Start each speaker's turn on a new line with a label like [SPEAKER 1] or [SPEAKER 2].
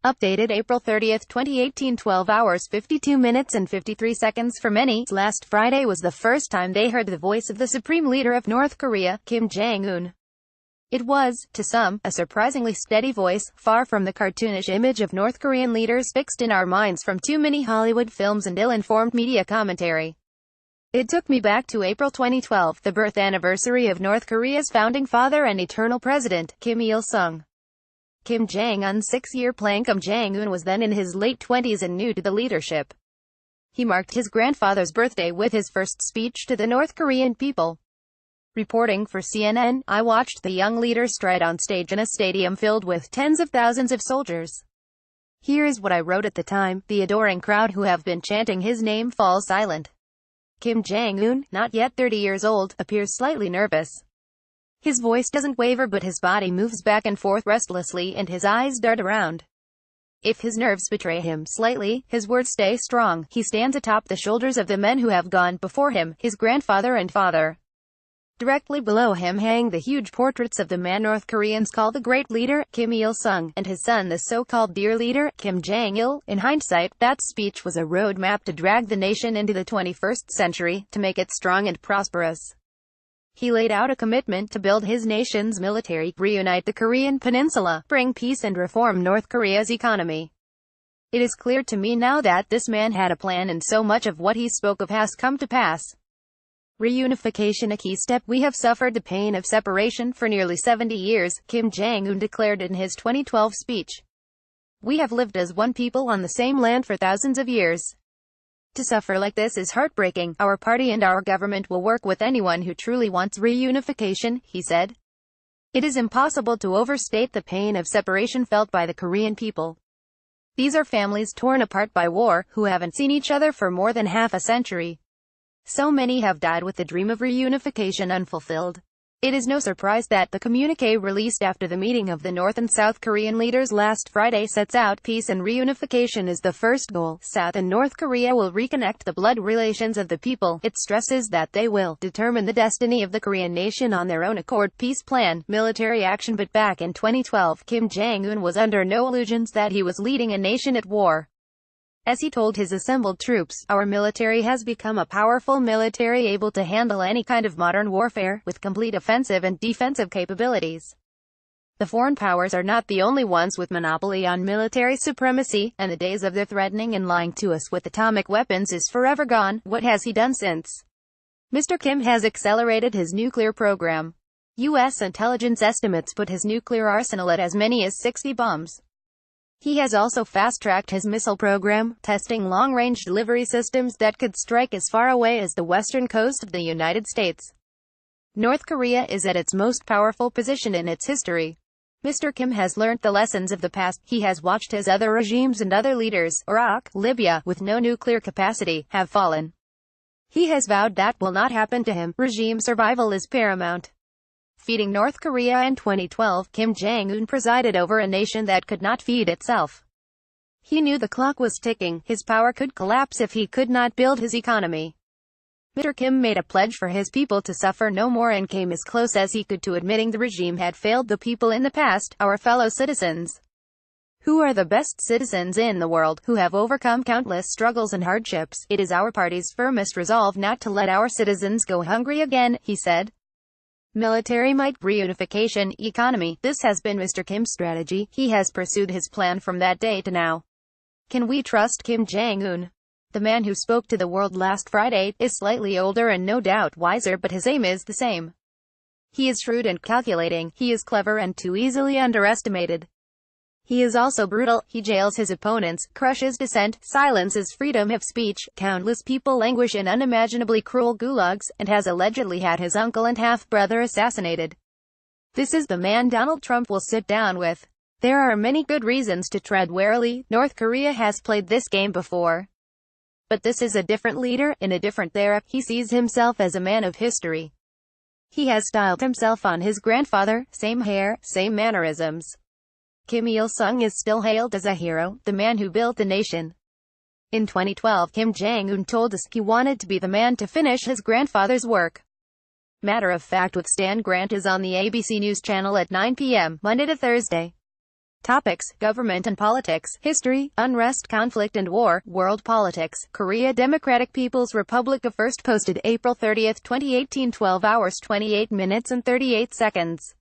[SPEAKER 1] Updated April 30, 2018, 12 hours 52 minutes and 53 seconds for many. Last Friday was the first time they heard the voice of the supreme leader of North Korea, Kim Jong-un. It was, to some, a surprisingly steady voice, far from the cartoonish image of North Korean leaders fixed in our minds from too many Hollywood films and ill-informed media commentary. It took me back to April 2012, the birth anniversary of North Korea's founding father and eternal president, Kim Il-sung. Kim Jong-un's six-year plan. Kim Jong-un was then in his late 20s and new to the leadership. He marked his grandfather's birthday with his first speech to the North Korean people. Reporting for CNN, I watched the young leader stride on stage in a stadium filled with tens of thousands of soldiers. Here is what I wrote at the time: the adoring crowd who have been chanting his name falls silent. Kim Jong-un, not yet 30 years old, appears slightly nervous. His voice doesn't waver, but his body moves back and forth restlessly and his eyes dart around. If his nerves betray him slightly, his words stay strong. He stands atop the shoulders of the men who have gone before him, his grandfather and father. Directly below him hang the huge portraits of the man North Koreans call the great leader, Kim Il-sung, and his son, the so-called dear leader, Kim Jong-il. In hindsight, that speech was a roadmap to drag the nation into the 21st century, to make it strong and prosperous. He laid out a commitment to build his nation's military, reunite the Korean peninsula, bring peace and reform North Korea's economy. It is clear to me now that this man had a plan, and so much of what he spoke of has come to pass. Reunification, a key step. We have suffered the pain of separation for nearly 70 years, Kim Jong-un declared in his 2012 speech. We have lived as one people on the same land for thousands of years. To suffer like this is heartbreaking. Our party and our government will work with anyone who truly wants reunification, he said. It is impossible to overstate the pain of separation felt by the Korean people. These are families torn apart by war, who haven't seen each other for more than half a century. So many have died with the dream of reunification unfulfilled. It is no surprise that the communiqué released after the meeting of the North and South Korean leaders last Friday sets out peace and reunification as the first goal. South and North Korea will reconnect the blood relations of the people. It stresses that they will determine the destiny of the Korean nation on their own accord. Peace plan, military action. But back in 2012, Kim Jong-un was under no illusions that he was leading a nation at war. As he told his assembled troops, our military has become a powerful military able to handle any kind of modern warfare, with complete offensive and defensive capabilities. The foreign powers are not the only ones with monopoly on military supremacy, and the days of their threatening and lying to us with atomic weapons is forever gone. What has he done since? Mr. Kim has accelerated his nuclear program. U.S. intelligence estimates put his nuclear arsenal at as many as 60 bombs. He has also fast-tracked his missile program, testing long-range delivery systems that could strike as far away as the western coast of the United States. North Korea is at its most powerful position in its history. Mr. Kim has learnt the lessons of the past. He has watched as other regimes and other leaders, Iraq, Libya, with no nuclear capacity, have fallen. He has vowed that will not happen to him. Regime survival is paramount. Feeding North Korea. In 2012, Kim Jong-un presided over a nation that could not feed itself. He knew the clock was ticking. His power could collapse if he could not build his economy. Mr. Kim made a pledge for his people to suffer no more and came as close as he could to admitting the regime had failed the people in the past, our fellow citizens. Who are the best citizens in the world, who have overcome countless struggles and hardships. It is our party's firmest resolve not to let our citizens go hungry again, he said. Military might, reunification, economy. This has been Mr. Kim's strategy. He has pursued his plan from that day to now. Can we trust Kim Jong-un? The man who spoke to the world last Friday is slightly older and no doubt wiser, but his aim is the same. He is shrewd and calculating. He is clever and too easily underestimated. He is also brutal. He jails his opponents, crushes dissent, silences freedom of speech. Countless people languish in unimaginably cruel gulags, and has allegedly had his uncle and half-brother assassinated. This is the man Donald Trump will sit down with. There are many good reasons to tread warily. North Korea has played this game before. But this is a different leader, in a different era. He sees himself as a man of history. He has styled himself on his grandfather, same hair, same mannerisms. Kim Il-sung is still hailed as a hero, the man who built the nation. In 2012, Kim Jong-un told us he wanted to be the man to finish his grandfather's work. Matter of Fact with Stan Grant is on the ABC News channel at 9 p.m. Monday to Thursday. Topics: Government and politics, history, unrest, conflict and war, world politics. Korea Democratic People's Republic of First posted April 30, 2018, 12 hours 28 minutes and 38 seconds.